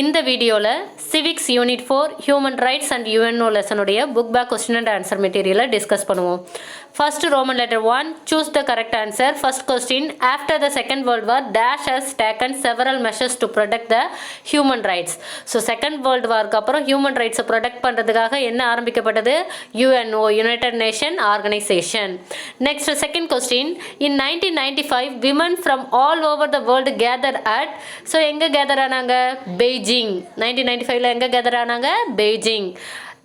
இந்த வீடியோவில் civics unit 4 human rights and UNO லெசனுடைய book back question and answer மெட்டீரியலை டிஸ்கஸ் பண்ணுவோம். First Roman letter 1, choose the correct answer. First question, after the Second World War dash has taken several measures to protect the human rights. So Second World வார்க்கு அப்புறம் human ரைட்ஸை protect பண்ணுறதுக்காக என்ன ஆரம்பிக்கப்பட்டது? UNO, United Nation Organisation. Next second question, in 1995 women from all over the world gather at. So எங்கே gather ஆனாங்க? Beijing. 1995 எங்கே gather ஆனாங்க? Beijing.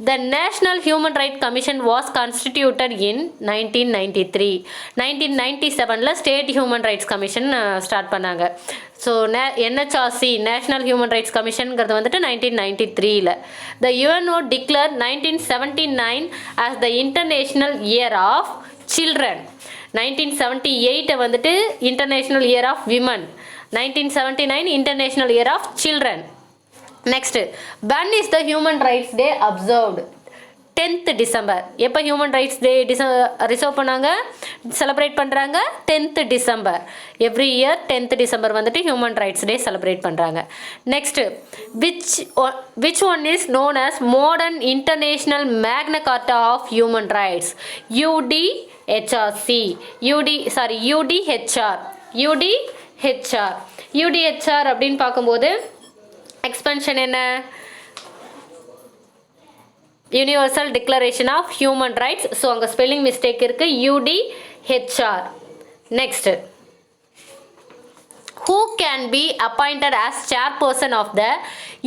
The National Human Rights Commission was constituted in 1993. 1997 State Human Rights Commission start பண்ணாங்க. So NHRC National human Rights கமிஷன்ங்கிறது வந்துட்டு 1993. The UNO declared 1979 as the International Year of Children. 1978 வந்துட்டு International Year of Women. 1979 International Year of Children. Next, when is the Human Rights Day observed? 10th December. எப்போ human rights டே reserve பண்ணாங்க, celebrate பண்ணுறாங்க? 10th December. Every year 10th December வந்துட்டு human rights day celebrate பண்ணுறாங்க. Next, which one is known as modern international magna carta of human rights? UDHR அப்படின்னு பார்க்கும்போது expansion என்ன? Universal declaration of human rights. So அங்கே spelling mistake இருக்கு, UDHR. Next, who can be appointed as chairperson of the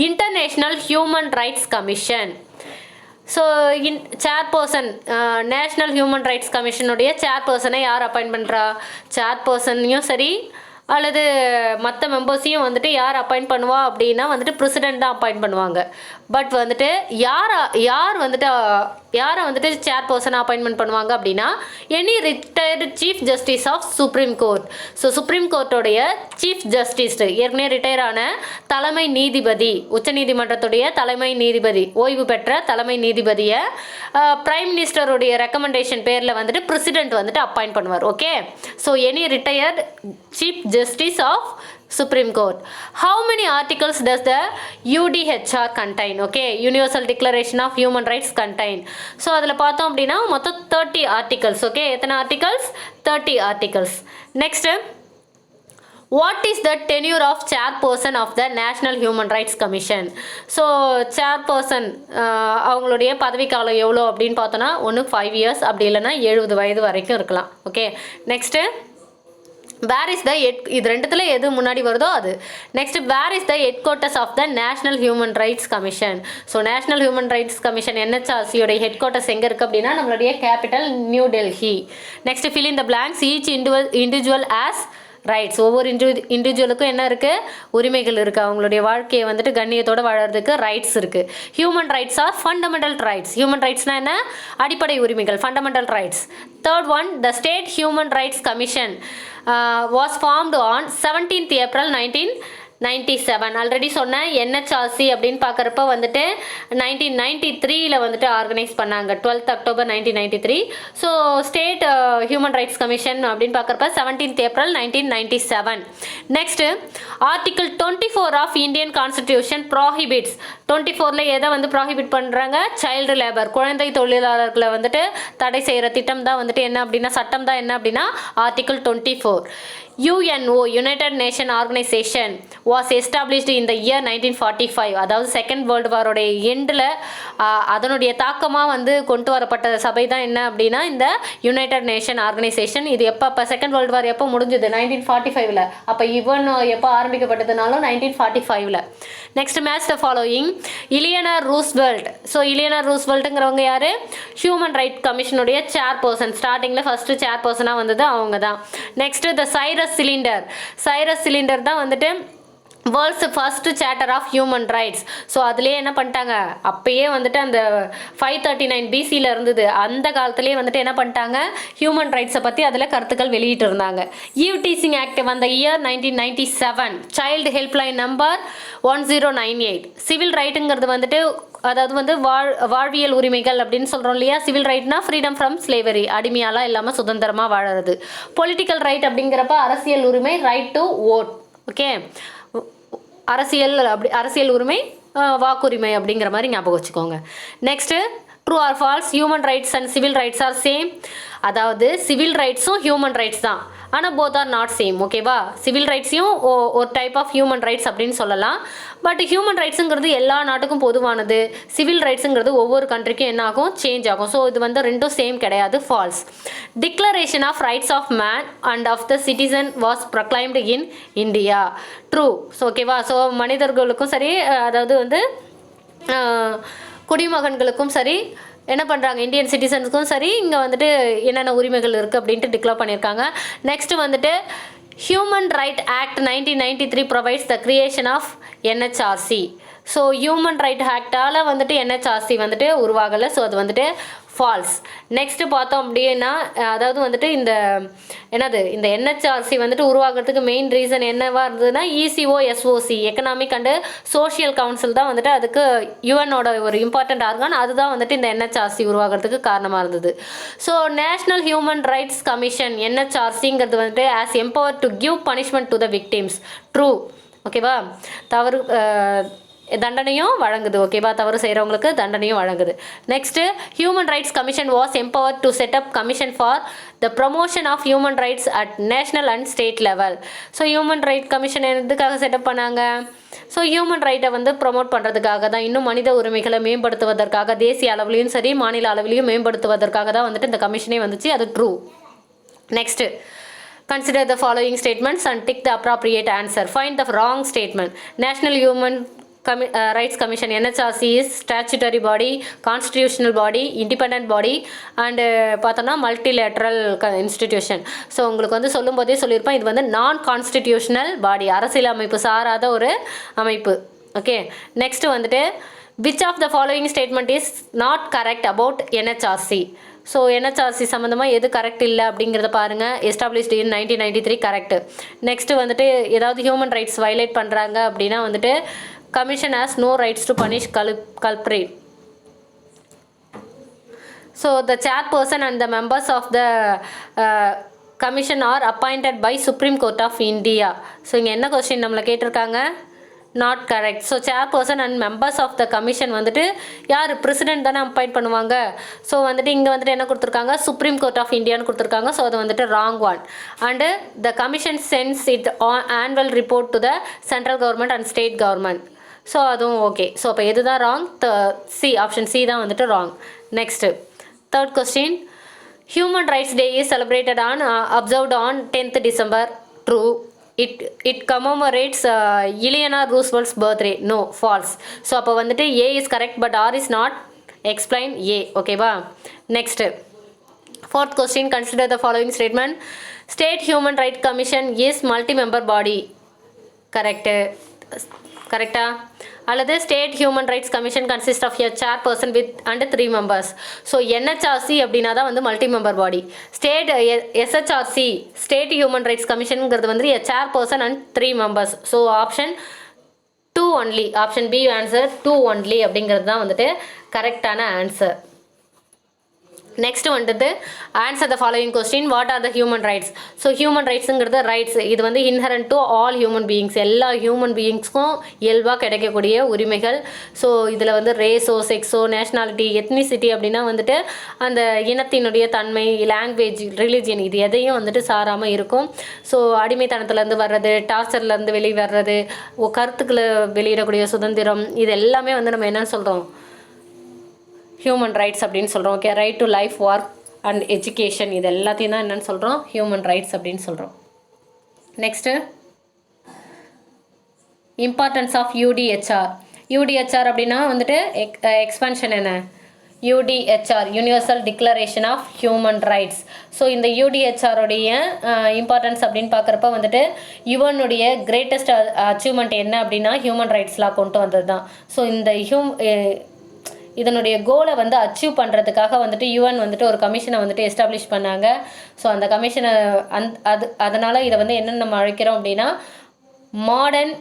International Human Rights Commission? So chairperson, National human Rights கமிஷனுடைய சேர்பர்சனை யார் appoint பண்ணுறா? சேர்பர்சனையும் சரி அல்லது மற்ற மெம்பர்ஸையும் வந்துட்டு யார் அப்பாயிண்ட் பண்ணுவா அப்படின்னா வந்துட்டு பிரசிடெண்ட் தான் அப்பாயிண்ட் பண்ணுவாங்க. பட் வந்துட்டு யாரை வந்துட்டு சேர்பர்சனை அப்பாயின்மெண்ட் பண்ணுவாங்க அப்படின்னா any retired chief justice of Supreme Court. So Supreme கோர்ட்டோடைய சீஃப் ஜஸ்டிஸ், ஏற்கனவே ரிட்டையர் ஆன தலைமை நீதிபதி, உச்சநீதிமன்றத்துடைய தலைமை நீதிபதி, ஓய்வு பெற்ற தலைமை நீதிபதியை பிரைம் மினிஸ்டருடைய ரெக்கமெண்டேஷன் பேரில் வந்துட்டு பிரசிடெண்ட் வந்துட்டு அப்பாயிண்ட் பண்ணுவார். Okay, so any retired chief justice of Supreme Court. How many articles does the UDHR contain? Okay, Universal Declaration of Human Rights contain. So அதில் பார்த்தோம் அப்படின்னா மொத்தம் 30 articles. Okay, எத்தனை articles? 30 articles. Next, what is the tenure of chairperson of the National Human Rights Commission? So chairperson அவங்களுடைய பதவிக்காலம் எவ்வளோ அப்படின்னு பார்த்தோன்னா ஒன்று 5 years, அப்படி இல்லைன்னா 70 வயது வரைக்கும் இருக்கலாம். Okay, next, where is the இது ரெண்டுத்தில் எது முன்னாடி வருதோ அது. Next, where is the headquarters of the National Human rights Commission? So National Human rights Commission NHRCயோடைய ஹெட் குவார்ட்டர்ஸ் எங்கே இருக்குது அப்படின்னா நம்மளுடைய capital New Delhi. Next, fill in the blanks. Each individual has rights. ஒவ்வொரு இண்டிவிஜுவலுக்கும் என்ன இருக்குது? உரிமைகள் இருக்குது. அவங்களுடைய வாழ்க்கையை வந்துட்டு கண்ணியத்தோடு வாழறதுக்கு ரைட்ஸ் இருக்குது. Human rights are fundamental rights. Human ரைட்ஸ்னால் என்ன? அடிப்படை உரிமைகள், fundamental rights. Third one, the state human rights commission was formed on 17th April 1997. Already சொன்னேன், NHRC அப்படின்னு பார்க்குறப்ப வந்துட்டு 1993 வந்துட்டு ஆர்கனைஸ் பண்ணாங்க, 12th October 1993. So state human rights commission அப்படின்னு பார்க்குறப்ப 17th April 1997. Next, article 24 of Indian constitution prohibits. 24ல் எதை வந்து ப்ராஹிபிட் பண்ணுறாங்க? சைல்டு லேபர், குழந்தை தொழிலாளர்களை வந்துட்டு தடை செய்கிற திட்டம் தான் வந்துட்டு என்ன அப்படின்னா, சட்டம் தான் என்ன அப்படின்னா article 24. UNO, United Nation organisation was established in the year 1945. அதாவது செகண்ட் வேர்ல்டு வாரோடைய எண்டில் அதனுடைய தாக்கமாக வந்து கொண்டு வரப்பட்ட சபை தான் என்ன அப்படின்னா இந்த யுனைடெட் நேஷன் ஆர்கனைசேஷன். இது அப்போ செகண்ட் வேர்ல்டு வார் எப்போ முடிஞ்சது? 1945. அப்போ இவன் எப்போ ஆரம்பிக்கப்பட்டதுனாலும் 1945. Next, match the following. Eleanor Roosevelt. So Eleanor ரூஸ்வெல்ட்டுங்கிறவங்க யார்? ஹியூமன் ரைட் கமிஷனுடைய சேர்பர்சன். ஸ்டார்டிங்கில் ஃபஸ்ட்டு சேர்பர்சனாக வந்தது அவங்க தான். நெக்ஸ்ட்டு, த சைரஸ் சிலிண்டர் தான் வந்துட்டு world's first charter of human rights. So அதுலேயே என்ன பண்ணிட்டாங்க, அப்பயே வந்துட்டு அந்த 539 BCயில் இருந்தது, அந்த காலத்துலேயே வந்துட்டு என்ன பண்ணிட்டாங்க, ஹியூமன் ரைட்ஸை பற்றி அதில் கருத்துக்கள் வெளியிட்டு இருந்தாங்க. ஈவ் டீசிங் ஆக்ட் வந்த year 1997. Child helpline number 1098. Civil ரைட்டுங்கிறது வந்துட்டு அதாவது வந்து வாழ்வியல் உரிமைகள் அப்படின்னு சொல்கிறோம் இல்லையா. சிவில் ரைட்னா ஃப்ரீடம் ஃப்ரம் ஸ்லேவரி, அடிமையாலாம் இல்லாமல் சுதந்திரமாக வாழறது. பொலிட்டிக்கல் ரைட் அப்படிங்கிறப்ப அரசியல் உரிமை, ரைட் டு ஓட். ஓகே, அரசியல் உரிமை, வாக்குரிமை அப்படிங்கிற மாதிரி ஞாபகம் வச்சுக்கோங்க. Next true or false, human rights and civil rights are same. அதாவது சிவில் ரைட்ஸும் ஹியூமன் ரைட்ஸ் தான், ஆனால் போத் ஆர் நாட் சேம். ஓகேவா? சிவில் ரைட்ஸையும் ஒரு டைப் ஆஃப் ஹியூமன் ரைட்ஸ் அப்படின்னு சொல்லலாம். பட் ஹியூமன் ரைட்ஸுங்கிறது எல்லா நாட்டுக்கும் பொதுவானது, சிவில் ரைட்ஸுங்கிறது ஒவ்வொரு கண்ட்ரிக்கும் என்ன ஆகும், சேஞ்ச் ஆகும். ஸோ இது வந்து ரெண்டும் சேம் கிடையாது, false. Declaration of rights of man and of the citizen was proclaimed in India. True. So ஓகேவா? ஸோ மனிதர்களுக்கும் சரி, அதாவது வந்து குடிமகன்களுக்கும் சரி என்ன பண்ணுறாங்க, இந்தியன் சிட்டிசன்ஸுக்கும் சரி இங்கே வந்துட்டு என்னென்ன உரிமைகள் இருக்குது அப்படின்ட்டு டிக்ளேர் பண்ணியிருக்காங்க. நெக்ஸ்ட்டு வந்துட்டு human right act 1993 provides the creation of NHRC. So human right ஆக்டால் வந்துட்டு என்ஹெச்ஆர்சி வந்துட்டு உருவாகலை. ஸோ அது வந்துட்டு ஃபால்ஸ். நெக்ஸ்ட்டு பார்த்தோம் அப்படின்னா, அதாவது வந்துட்டு இந்த என்ஹெச்ஆர்சி வந்துட்டு உருவாகிறதுக்கு மெயின் ரீசன் என்னவாக இருந்ததுன்னா, ECOSOC economic and social council தான் வந்துட்டு அதுக்கு யுஎனோட ஒரு இம்பார்ட்டண்ட் ஆர்கான். அதுதான் வந்துட்டு இந்த என்ஹெச்ஆர்சி உருவாகிறதுக்கு காரணமாக இருந்தது. So national human rights commission என்ஹெச்ஆர்சிங்கிறது வந்துட்டு has empower to give punishment to the victims. True. ஓகேவா? தவறு தண்டனையும் வழங்குது. ஓகேவா? தவறு செய்கிறவங்களுக்கு தண்டனையும் வழங்குது. Next human rights commission was empowered to set up commission for the promotion of human rights at national and state level. So human right commission எதுக்காக செட்டப் பண்ணாங்க? ஸோ ஹியூமன் ரைட்டை வந்து ப்ரமோட் பண்ணுறதுக்காக தான், இன்னும் மனித உரிமைகளை மேம்படுத்துவதற்காக, தேசிய அளவுலையும் சரி மாநில அளவிலையும் மேம்படுத்துவதற்காக தான் வந்துட்டு இந்த கமிஷனே வந்துச்சு. அது true. Next consider the following statements and tick the appropriate answer. Find the wrong statement. National Human Rights Commission NHRC is statutory body, constitutional body, independent body and பார்த்தோன்னா multilateral institution. ஸோ உங்களுக்கு வந்து சொல்லும் போதே சொல்லியிருப்பேன், இது வந்து நான் constitutional பாடி, அரசியல் அமைப்பு சாராத ஒரு அமைப்பு. ஓகே. நெக்ஸ்ட் வந்துட்டு which of the following statement is not correct about NHRC. So NHRC சம்மந்தமாக எது கரெக்ட் இல்லை அப்படிங்கிறத பாருங்கள். எஸ்டாப்ளிஷ்டு இன் 1993 கரெக்டு. நெக்ஸ்ட்டு வந்துட்டு ஏதாவது ஹியூமன் ரைட்ஸ் வயலேட் பண்ணுறாங்க அப்படின்னா வந்துட்டு commission has no rights to punish culprit. So the chairperson and the members of the commission are appointed by supreme court of India. So இங்கே என்ன கொஸ்டின் நம்மளை கேட்டிருக்காங்க? Not correct. So chairperson and members of the commission வந்துட்டு யார்? President தானே appoint பண்ணுவாங்க. So வந்துட்டு இங்கே வந்துட்டு என்ன கொடுத்துருக்காங்க? சுப்ரீம் கோர்ட் ஆஃப் இந்தியான்னு கொடுத்துருக்காங்க. ஸோ அது வந்துட்டு wrong one. And the commission sends it annual report to the central government and state government. So அதுவும் ஓகே. ஸோ அப்போ எது தான் ராங்? ஆப்ஷன் சி தான் வந்துட்டு wrong. Next third question. Human rights day is celebrated on observed on 10th December. True. It commemorates Eleanor Roosevelt's birthday. No, false. So அப்போ வந்துட்டு A is correct but R is not. Explain A. ஓகேவா? Next fourth question. Consider the following statement. State Human Rights Commission is multi-member body. கரெக்டா? அல்லது state human rights commission consist of a chairperson with and 3 members. So NHRC அப்படின்னா தான் வந்து multi member body. SHRC state human rights கமிஷனுங்கிறது வந்து a chairperson and 3 members. So option 2 only. Option B answer 2 only அப்படிங்கிறது தான் வந்துட்டு கரெக்டான answer. Next வந்துட்டு answer the following question. What are the human rights? So human ரைட்ஸுங்கிறது rights, இது வந்து inherent to all human beings, எல்லா ஹியூமன் பீயிங்ஸ்க்கும் இயல்பாக கிடைக்கக்கூடிய உரிமைகள். ஸோ இதில் வந்து ரேஸோ, செக்ஸோ, நேஷ்னாலிட்டி, எத்னிசிட்டி அப்படின்னா வந்துட்டு அந்த இனத்தினுடைய தன்மை, லாங்குவேஜ், ரிலிஜியன், இது எதையும் வந்துட்டு சாராமல் இருக்கும். ஸோ அடிமைத்தனத்துலேருந்து வர்றது, டார்ச்சர்லேருந்து வெளியே வர்றது, கருத்துக்களை வெளியிடக்கூடிய சுதந்திரம், இது எல்லாமே வந்து நம்ம என்னன்னு சொல்கிறோம்? ஹியூமன் ரைட்ஸ் அப்படின்னு சொல்கிறோம். Okay. Right to life, work and education, இது எல்லாத்தையும் தான் என்னென்னு சொல்கிறோம்? ஹியூமன் ரைட்ஸ் அப்படின்னு சொல்கிறோம். Next importance of UDHR. UDHR அப்படின்னா வந்துட்டு எக்ஸ்பென்ஷன் என்ன? UDHR universal declaration of human rights. So இந்த UDHRோடைய இம்பார்ட்டன்ஸ் அப்படின்னு பார்க்குறப்ப வந்துட்டு யுவனுடைய கிரேட்டஸ்ட் அச்சீவ்மெண்ட் என்ன அப்படின்னா ஹியூமன் ரைட்ஸ்லாம் கொண்டு வந்தது தான். ஸோ இந்த இதனுடைய கோலை வந்து அச்சீவ் பண்ணுறதுக்காக வந்துட்டு யுஎன் வந்துட்டு ஒரு கமிஷனை வந்துட்டு எஸ்டாப்ளிஷ் பண்ணாங்க. ஸோ அந்த கமிஷனை அதனால் இதை வந்து என்னென்னு நம்ம அழைக்கிறோம் அப்படின்னா மாடர்ன்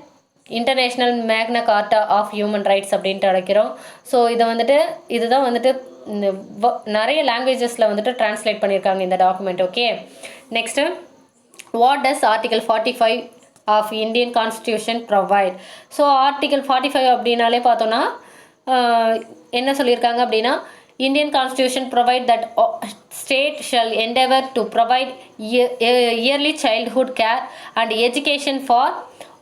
இன்டர்நேஷ்னல் மேக்னா கார்ட்டா ஆஃப் ஹியூமன் ரைட்ஸ் அப்படின்ட்டு அழைக்கிறோம். ஸோ இதுதான் வந்துட்டு நிறைய லாங்குவேஜஸில் வந்துட்டு டிரான்ஸ்லேட் பண்ணியிருக்காங்க இந்த document. Okay. Next what does article 45 of Indian constitution provide. So article 45 அப்படின்னாலே பார்த்தோன்னா என்ன சொல்லியிருக்காங்க அப்படின்னா, Indian constitution provide that state shall endeavour to provide early childhood care and education for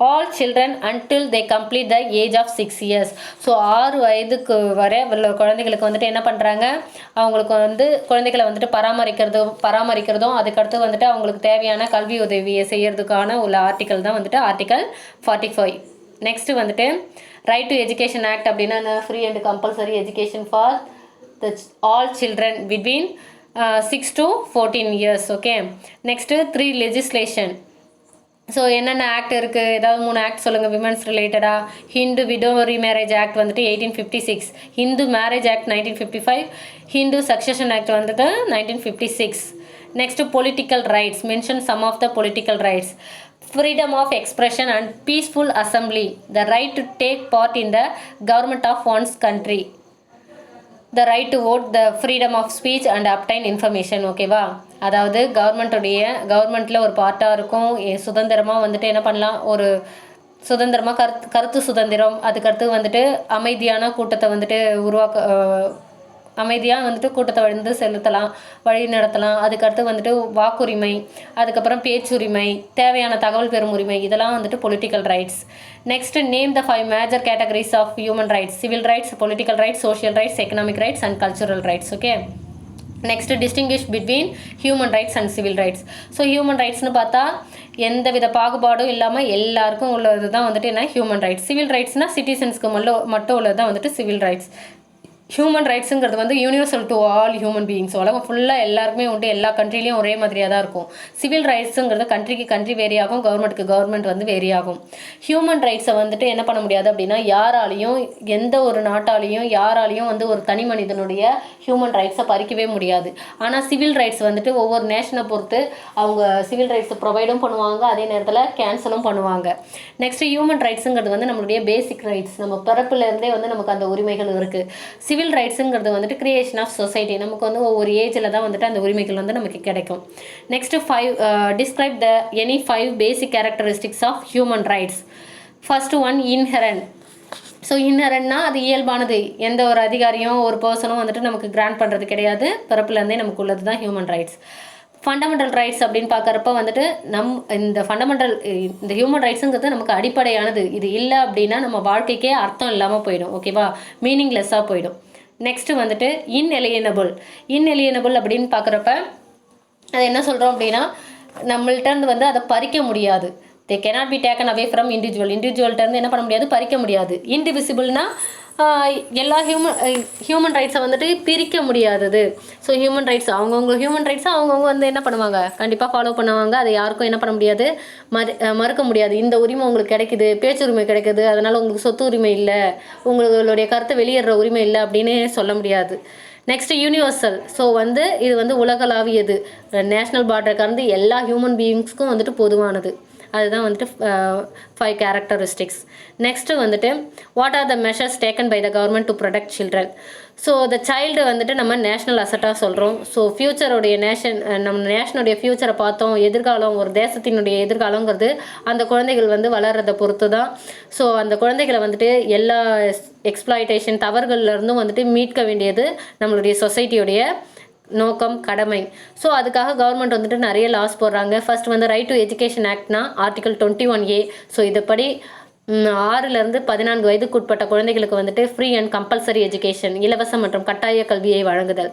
all children until they complete the age of 6 years. So 6 வயதுக்கு வரை உள்ள குழந்தைகளுக்கு வந்துட்டு என்ன பண்ணுறாங்க, அவங்களுக்கு வந்து குழந்தைகளை வந்துட்டு பராமரிக்கிறதும் அதுக்கடுத்து வந்துட்டு அவங்களுக்கு தேவையான கல்வி உதவியை செய்யறதுக்கான உள்ள ஆர்டிக்கல் தான் வந்துட்டு ஆர்டிக்கல் 45. நெக்ஸ்ட் வந்துட்டு ரைட் டு எஜுகேஷன் ஆக்ட் அப்படின்னா free and compulsory education for the all children between 6 to 14 years. Okay. Next 3 legislation. So என்னென்ன ஆக்ட் இருக்குது, ஏதாவது 3 ஆக்ட் சொல்லுங்கள் விமன்ஸ் ரிலேட்டடாக. ஹிந்து விடோவரி மேரேஜ் ஆக்ட் வந்துட்டு 1856, Hindu marriage act 1955, Hindu succession act வந்துட்டு 1956. Next political rights. Mention some of the political rights. Freedom of expression and peaceful assembly, the right to take part in the government of one's country, the right to vote, the freedom of speech and obtain information. ஓகேவா, அதாவது கவர்மெண்ட்டில் ஒரு பார்ட்டாக இருக்கும், சுதந்திரமாக வந்துட்டு என்ன பண்ணலாம், ஒரு சுதந்திரமாக கருத்து சுதந்திரம், அதுக்கடுத்து வந்துட்டு அமைதியான கூட்டத்தை வந்துட்டு அமைதியாக வந்துட்டு கூட்டத்தை வழி நடத்தலாம். அதுக்கடுத்து வந்துட்டு வாக்குரிமை, அதுக்கப்புறம் பேச்சுரிமை, தேவையான தகவல் பெறும் உரிமை, இதெல்லாம் வந்துட்டு political rights. Next name the 5 major categories of human rights. Civil rights, political rights, social rights, economic rights and cultural rights. Okay. Next distinguish between human rights and civil rights. So human ரைட்ஸ்னு பார்த்தா எந்த வித பாகுபாடும் இல்லாமல் எல்லாருக்கும் உள்ளது தான் வந்துட்டு என்ன ஹியூமன் ரைட்ஸ். சிவில் ரைட்ஸ்னால் சிட்டிசன்ஸ்க்கு மட்டும் உள்ளது தான் வந்துட்டு சிவில் ரைட்ஸ். ஹியூமன் ரைட்ஸுங்கிறது வந்து universal to all human beings. உலகம் ஃபுல்லாக எல்லாருக்குமே உண்டு, எல்லா கண்ட்ரிலையும் ஒரே மாதிரியாக தான் இருக்கும். சிவில் ரைட்ஸுங்கிறது கண்ட்ரிக்கு கண்ட்ரி வேரி ஆகும், கவர்மெண்ட் வந்து வேரி ஆகும். ஹியூமன் ரைட்ஸை வந்துட்டு என்ன பண்ண முடியாது அப்படின்னா, யாராலையும் எந்த ஒரு நாட்டாலையும் யாராலையும் வந்து ஒரு தனி மனிதனுடைய ஹியூமன் ரைட்ஸை பறிக்கவே முடியாது. ஆனால் சிவில் ரைட்ஸ் வந்துட்டு ஒவ்வொரு நேஷனை பொறுத்து அவங்க சிவில் ரைட்ஸை ப்ரொவைடும் பண்ணுவாங்க, அதே நேரத்தில் கேன்சலும் பண்ணுவாங்க. நெக்ஸ்ட் ஹியூமன் ரைட்ஸுங்கிறது வந்து நம்மளுடைய பேசிக் ரைட்ஸ், நம்ம பிறப்புலேருந்தே வந்து நமக்கு அந்த உரிமைகள் இருக்குது. சிவில் ரைட்ஸுங்கிறது வந்துட்டு கிரியேஷன் ஆஃப் சொசைட்டி, நமக்கு வந்து ஒவ்வொரு ஏஜில் தான் வந்துட்டு அந்த உரிமைகள் வந்து நமக்கு கிடைக்கும். Next 5 describe the any 5 basic characteristics of human rights. First one inherent. So இன்ஹெரண்ட்னா அது இயல்பானது, எந்த ஒரு அதிகாரியும் ஒரு பர்சனும் வந்துட்டு நமக்கு கிராண்ட் பண்ணுறது கிடையாது, பிறப்புலேருந்தே நமக்கு உள்ளது தான் ஹியூமன் ரைட்ஸ். ஃபண்டமெண்டல் ரைட்ஸ் அப்படின்னு பார்க்குறப்ப வந்துட்டு இந்த ஹியூமன் ரைட்ஸுங்கிறது நமக்கு அடிப்படையானது. இது இல்லை அப்படின்னா நம்ம வாழ்க்கைக்கே அர்த்தம் இல்லாமல் போயிடும். ஓகேவா, மீனிங்லெஸ்ஸாக போயிடும். நெக்ஸ்ட்டு வந்துட்டு இன்எலியனபிள் அப்படின்னு பார்க்குறப்ப அது என்ன சொல்கிறோம் அப்படின்னா, நம்மள்கிட்ட வந்து அதை பறிக்க முடியாது. They cannot be taken away from இண்டிவிஜுவல்கிட்டருந்து என்ன பண்ண முடியாது, பறிக்க முடியாது. இன்டிவிசிபிள்னா எல்லா ஹியூமன் ரைட்ஸை வந்துட்டு பிரிக்க முடியாதது. ஸோ ஹியூமன் ரைட்ஸ் அவங்கவுங்க ஹியூமன் ரைட்ஸை அவங்கவுங்க வந்து என்ன பண்ணுவாங்க, கண்டிப்பாக ஃபாலோ பண்ணுவாங்க. அதை யாருக்கும் என்ன பண்ண முடியாது, மறுக்க முடியாது. இந்த உரிமை உங்களுக்கு கிடைக்குது, பேச்சுரிமை கிடைக்குது, அதனால் உங்களுக்கு சொத்து உரிமை இல்லை, உங்களுடைய கருத்தை வெளியேற உரிமை இல்லை அப்படின்னு சொல்ல முடியாது. Next universal. ஸோ வந்து இது வந்து உலகளாவியது, நேஷ்னல் பார்டர் கடந்து எல்லா ஹியூமன் பீயிங்ஸ்க்கும் வந்துட்டு பொதுவானது. அதுதான் வந்துட்டு 5 கேரக்டரிஸ்டிக்ஸ். நெக்ஸ்ட்டு வந்துட்டு what are the measures taken by the government to protect children. So the child வந்துட்டு நம்ம நேஷ்னல் அசட்டாக சொல்கிறோம். ஸோ ஃப்யூச்சருடைய நம்ம நேஷனுடைய ஃப்யூச்சரை பார்த்தோம், எதிர்காலம், ஒரு தேசத்தினுடைய எதிர்காலங்கிறது அந்த குழந்தைகள் வந்து வளர்கிறத பொறுத்து தான். ஸோ அந்த குழந்தைகளை வந்துட்டு எல்லா எக்ஸ்ப்ளாய்டேஷன் தவறுகள்லேருந்தும் வந்துட்டு மீட்க வேண்டியது நம்மளுடைய சொசைட்டியோடைய நோக்கம், கடமை. ஸோ அதுக்காக கவர்மெண்ட் வந்துட்டு நிறைய லாஸ் போடுறாங்க. ஃபர்ஸ்ட் வந்து ரைட் டு எஜுகேஷன் ஆக்ட்னா ஆர்டிகல் 21A. ஸோ இதுபடி 6லேருந்து 14 வயதுக்குட்பட்ட குழந்தைகளுக்கு வந்துட்டு ஃப்ரீ அண்ட் கம்பல்சரி எஜுகேஷன், இலவச மற்றும் கட்டாய கல்வியை வழங்குதல்.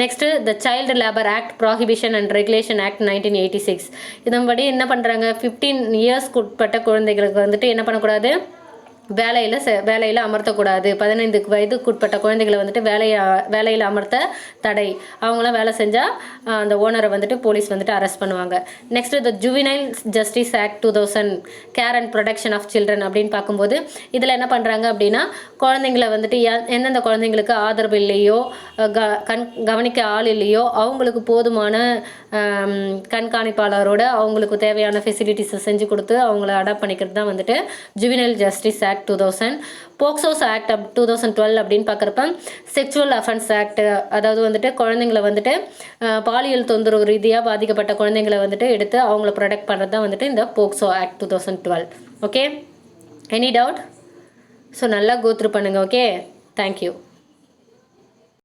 Next the child labour act, prohibition and regulation act 1986. இதன்படி என்ன பண்ணுறாங்க, 15 இயர்ஸ்க்குட்பட்ட குழந்தைகளுக்கு வந்துட்டு என்ன பண்ணக்கூடாது, வேலையில் அமர்த்தக்கூடாது. 15 வயதுக்குட்பட்ட குழந்தைகளை வந்துட்டு வேலையில் அமர்த்த தடை. அவங்களாம் வேலை செஞ்சால் அந்த ஓனரை வந்துட்டு போலீஸ் வந்துட்டு அரெஸ்ட் பண்ணுவாங்க. Next the juvenile justice act 2000, care and protection of children அப்படின்னு பார்க்கும்போது இதில் என்ன பண்ணுறாங்க அப்படின்னா, குழந்தைங்களை வந்துட்டு எந்தெந்த குழந்தைங்களுக்கு ஆதரவு இல்லையோ, கவனிக்க ஆள் இல்லையோ, அவங்களுக்கு போதுமான கண்காணிப்பாளரோட அவங்களுக்கு தேவையான ஃபெசிலிட்டிஸை செஞ்சு கொடுத்து அவங்கள அடாப்ட் பண்ணிக்கிறது தான் வந்துட்டு juvenile justice act act 2000, போக்சோஸ் act 2012 அப்படின்னு பார்க்குறப்ப செக்ஷுவல் அஃபென்ஸ் ஆக்ட், அதாவது வந்துட்டு குழந்தைங்களை வந்துட்டு பாலியல் தொந்தரவு ரீதியாக பாதிக்கப்பட்ட குழந்தைங்களை வந்துட்டு எடுத்து அவங்கள ப்ரொடெக்ட் பண்ணுறது தான் வந்துட்டு இந்த POCSO act 2012. Okay, any doubt? So நல்லா கோத்ரூ பண்ணுங்கள். Okay, thank you.